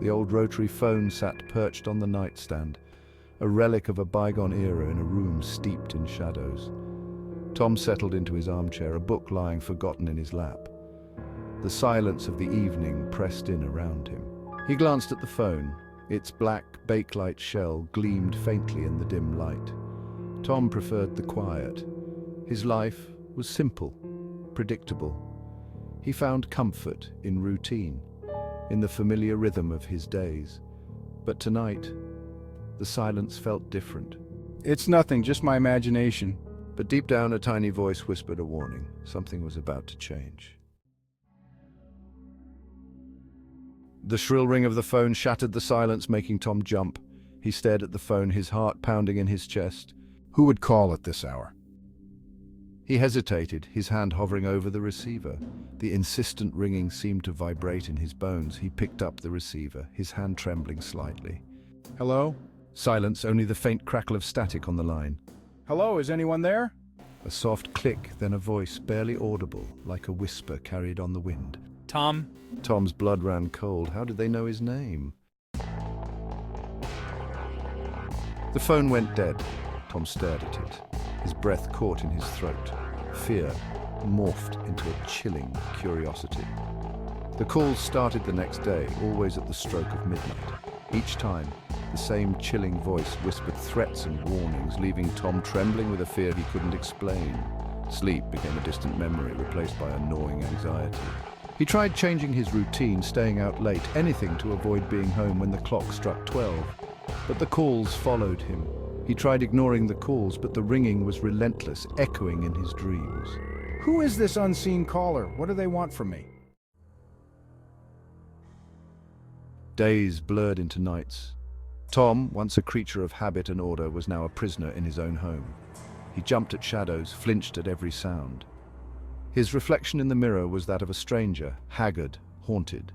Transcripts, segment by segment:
The old rotary phone sat perched on the nightstand, a relic of a bygone era in a room steeped in shadows. Tom settled into his armchair, a book lying forgotten in his lap. The silence of the evening pressed in around him. He glanced at the phone. Its black, bakelite shell gleamed faintly in the dim light. Tom preferred the quiet. His life was simple, predictable. He found comfort in routine, in the familiar rhythm of his days. But tonight, the silence felt different. It's nothing, just my imagination. But deep down, a tiny voice whispered a warning. Something was about to change. The shrill ring of the phone shattered the silence, making Tom jump. He stared at the phone, his heart pounding in his chest. Who would call at this hour? He hesitated, his hand hovering over the receiver. The insistent ringing seemed to vibrate in his bones. He picked up the receiver, his hand trembling slightly. Hello? Silence, only the faint crackle of static on the line. Hello, is anyone there? A soft click, then a voice, barely audible, like a whisper carried on the wind. Tom? Tom's blood ran cold. How did they know his name? The phone went dead. Tom stared at it, his breath caught in his throat. Fear morphed into a chilling curiosity. The calls started the next day, always at the stroke of midnight. Each time, the same chilling voice whispered threats and warnings, leaving Tom trembling with a fear he couldn't explain. Sleep became a distant memory, replaced by a gnawing anxiety. He tried changing his routine, staying out late, anything to avoid being home when the clock struck 12. But the calls followed him. He tried ignoring the calls, but the ringing was relentless, echoing in his dreams. Who is this unseen caller? What do they want from me? Days blurred into nights. Tom, once a creature of habit and order, was now a prisoner in his own home. He jumped at shadows, flinched at every sound. His reflection in the mirror was that of a stranger, haggard, haunted.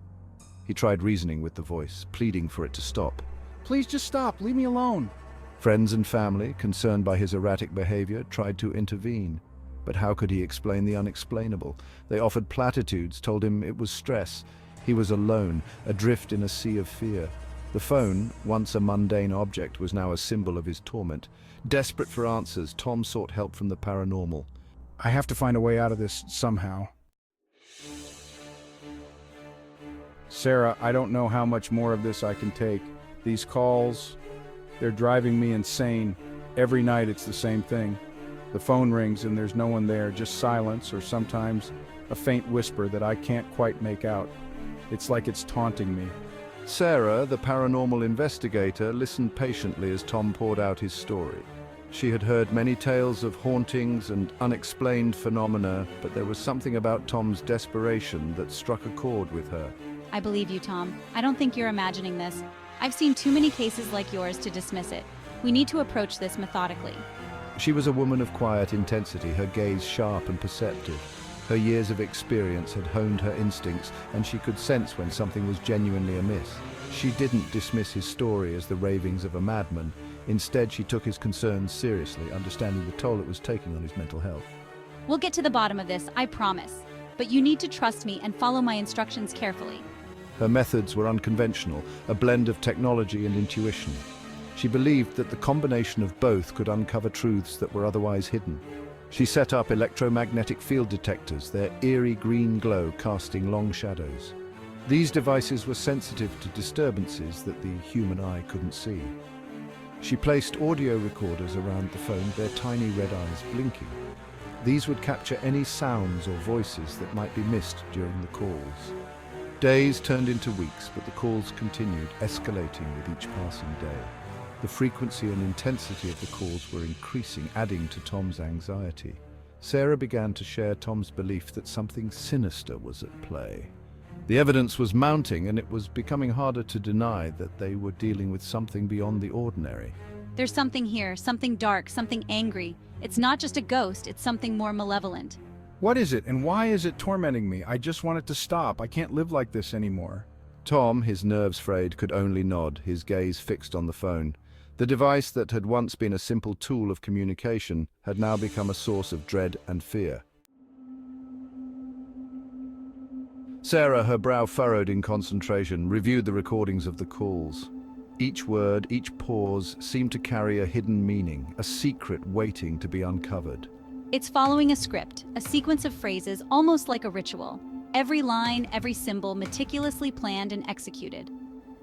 He tried reasoning with the voice, pleading for it to stop. Please just stop, leave me alone. Friends and family, concerned by his erratic behavior, tried to intervene. But how could he explain the unexplainable? They offered platitudes, told him it was stress. He was alone, adrift in a sea of fear. The phone, once a mundane object, was now a symbol of his torment. Desperate for answers, Tom sought help from the paranormal. I have to find a way out of this somehow. Sarah, I don't know how much more of this I can take. These calls, they're driving me insane. Every night it's the same thing. The phone rings and there's no one there, just silence or sometimes a faint whisper that I can't quite make out. It's like it's taunting me. Sarah, the paranormal investigator, listened patiently as Tom poured out his story. She had heard many tales of hauntings and unexplained phenomena, but there was something about Tom's desperation that struck a chord with her. I believe you, Tom. I don't think you're imagining this. I've seen too many cases like yours to dismiss it. We need to approach this methodically. She was a woman of quiet intensity, her gaze sharp and perceptive. Her years of experience had honed her instincts, and she could sense when something was genuinely amiss. She didn't dismiss his story as the ravings of a madman. Instead, she took his concerns seriously, understanding the toll it was taking on his mental health. We'll get to the bottom of this, I promise. But you need to trust me and follow my instructions carefully. Her methods were unconventional, a blend of technology and intuition. She believed that the combination of both could uncover truths that were otherwise hidden. She set up electromagnetic field detectors, their eerie green glow casting long shadows. These devices were sensitive to disturbances that the human eye couldn't see. She placed audio recorders around the phone, their tiny red eyes blinking. These would capture any sounds or voices that might be missed during the calls. Days turned into weeks, but the calls continued, escalating with each passing day. The frequency and intensity of the calls were increasing, adding to Tom's anxiety. Sarah began to share Tom's belief that something sinister was at play. The evidence was mounting, and it was becoming harder to deny that they were dealing with something beyond the ordinary. There's something here, something dark, something angry. It's not just a ghost, it's something more malevolent. What is it, and why is it tormenting me? I just want it to stop. I can't live like this anymore. Tom, his nerves frayed, could only nod, his gaze fixed on the phone. The device that had once been a simple tool of communication had now become a source of dread and fear. Sarah, her brow furrowed in concentration, reviewed the recordings of the calls. Each word, each pause seemed to carry a hidden meaning, a secret waiting to be uncovered. It's following a script, a sequence of phrases almost like a ritual. Every line, every symbol meticulously planned and executed.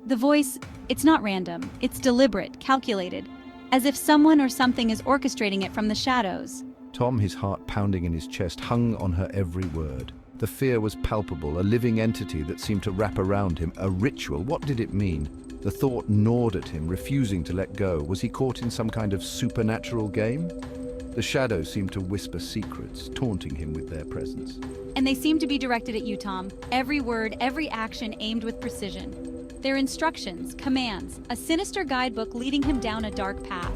The voice, it's not random, it's deliberate, calculated, as if someone or something is orchestrating it from the shadows. Tom, his heart pounding in his chest, hung on her every word. The fear was palpable, a living entity that seemed to wrap around him. A ritual, what did it mean? The thought gnawed at him, refusing to let go. Was he caught in some kind of supernatural game? The shadows seemed to whisper secrets, taunting him with their presence. And they seem to be directed at you, Tom. Every word, every action aimed with precision. They're instructions, commands, a sinister guidebook leading him down a dark path.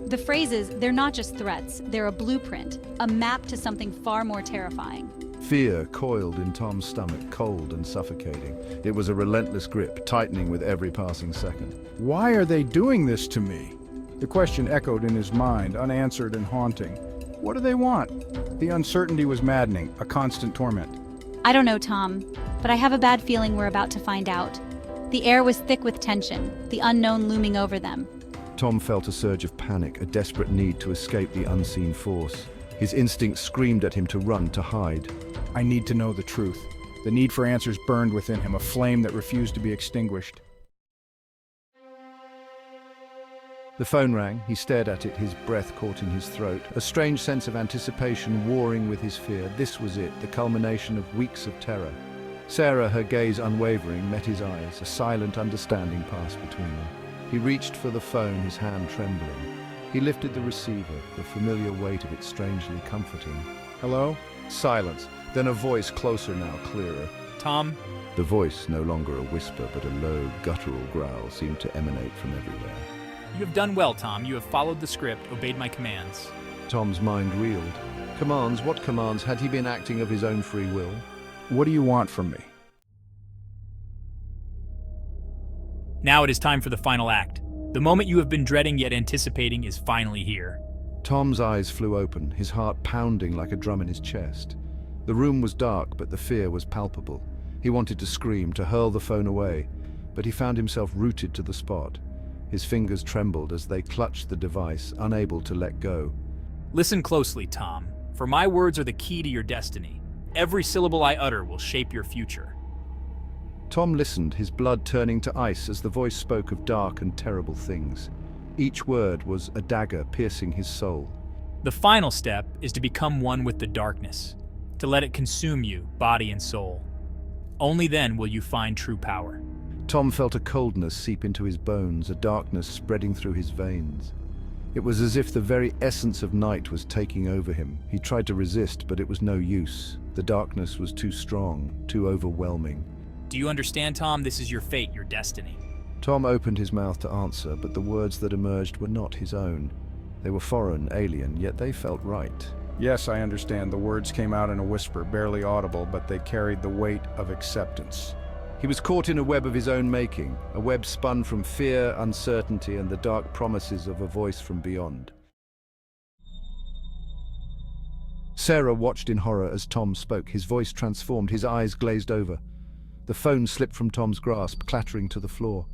The phrases, they're not just threats, they're a blueprint, a map to something far more terrifying. Fear coiled in Tom's stomach, cold and suffocating. It was a relentless grip, tightening with every passing second. Why are they doing this to me? The question echoed in his mind, unanswered and haunting. What do they want? The uncertainty was maddening, a constant torment. I don't know, Tom, but I have a bad feeling we're about to find out. The air was thick with tension, the unknown looming over them. Tom felt a surge of panic, a desperate need to escape the unseen force. His instincts screamed at him to run, to hide. I need to know the truth. The need for answers burned within him, a flame that refused to be extinguished. The phone rang. He stared at it, his breath caught in his throat, a strange sense of anticipation warring with his fear. This was it, the culmination of weeks of terror. Sarah, her gaze unwavering, met his eyes. A silent understanding passed between them. He reached for the phone, his hand trembling. He lifted the receiver, the familiar weight of it strangely comforting. Hello? Silence, then a voice closer now, clearer. Tom? The voice, no longer a whisper, but a low, guttural growl, seemed to emanate from everywhere. You have done well, Tom. You have followed the script, obeyed my commands. Tom's mind reeled. Commands? What commands? Had he been acting of his own free will? What do you want from me? Now it is time for the final act. The moment you have been dreading yet anticipating is finally here. Tom's eyes flew open, his heart pounding like a drum in his chest. The room was dark, but the fear was palpable. He wanted to scream, to hurl the phone away, but he found himself rooted to the spot. His fingers trembled as they clutched the device, unable to let go. Listen closely, Tom, for my words are the key to your destiny. Every syllable I utter will shape your future. Tom listened, his blood turning to ice as the voice spoke of dark and terrible things. Each word was a dagger piercing his soul. The final step is to become one with the darkness, to let it consume you, body and soul. Only then will you find true power. Tom felt a coldness seep into his bones, a darkness spreading through his veins. It was as if the very essence of night was taking over him. He tried to resist, but it was no use. The darkness was too strong, too overwhelming. Do you understand, Tom? This is your fate, your destiny. Tom opened his mouth to answer, but the words that emerged were not his own. They were foreign, alien, yet they felt right. Yes, I understand. The words came out in a whisper, barely audible, but they carried the weight of acceptance. He was caught in a web of his own making, a web spun from fear, uncertainty, and the dark promises of a voice from beyond. Sarah watched in horror as Tom spoke, his voice transformed, his eyes glazed over. The phone slipped from Tom's grasp, clattering to the floor.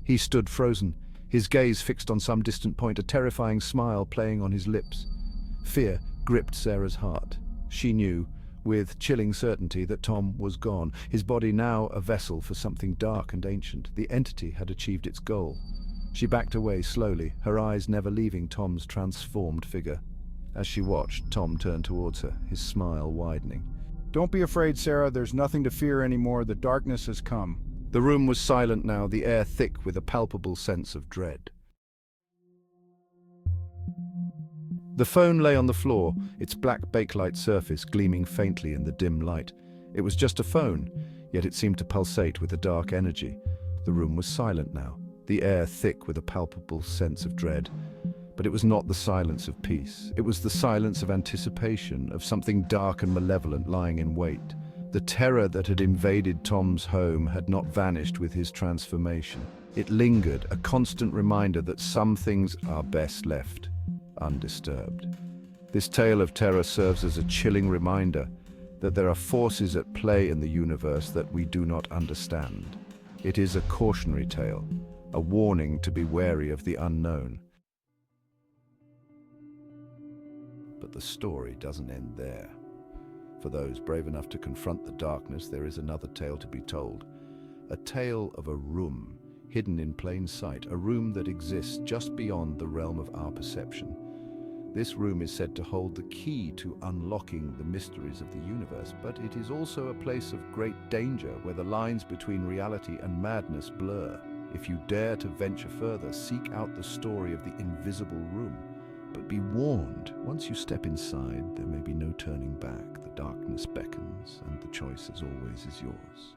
He stood frozen, his gaze fixed on some distant point, a terrifying smile playing on his lips. Fear gripped Sarah's heart. She knew, with chilling certainty, that Tom was gone, his body now a vessel for something dark and ancient. The entity had achieved its goal. She backed away slowly, her eyes never leaving Tom's transformed figure. As she watched, Tom turned towards her, his smile widening. Don't be afraid, Sarah. There's nothing to fear anymore. The darkness has come. The room was silent now, the air thick with a palpable sense of dread. The phone lay on the floor, its black bakelite surface gleaming faintly in the dim light. It was just a phone, yet it seemed to pulsate with a dark energy. The room was silent now, the air thick with a palpable sense of dread. But it was not the silence of peace. It was the silence of anticipation, of something dark and malevolent lying in wait. The terror that had invaded Tom's home had not vanished with his transformation. It lingered, a constant reminder that some things are best left undisturbed. This tale of terror serves as a chilling reminder that there are forces at play in the universe that we do not understand. It is a cautionary tale, a warning to be wary of the unknown. But the story doesn't end there. For those brave enough to confront the darkness, there is another tale to be told. A tale of a room hidden in plain sight, a room that exists just beyond the realm of our perception. This room is said to hold the key to unlocking the mysteries of the universe, but it is also a place of great danger where the lines between reality and madness blur. If you dare to venture further, seek out the story of the invisible room. But be warned, once you step inside, there may be no turning back. The darkness beckons, and the choice, as always, is yours.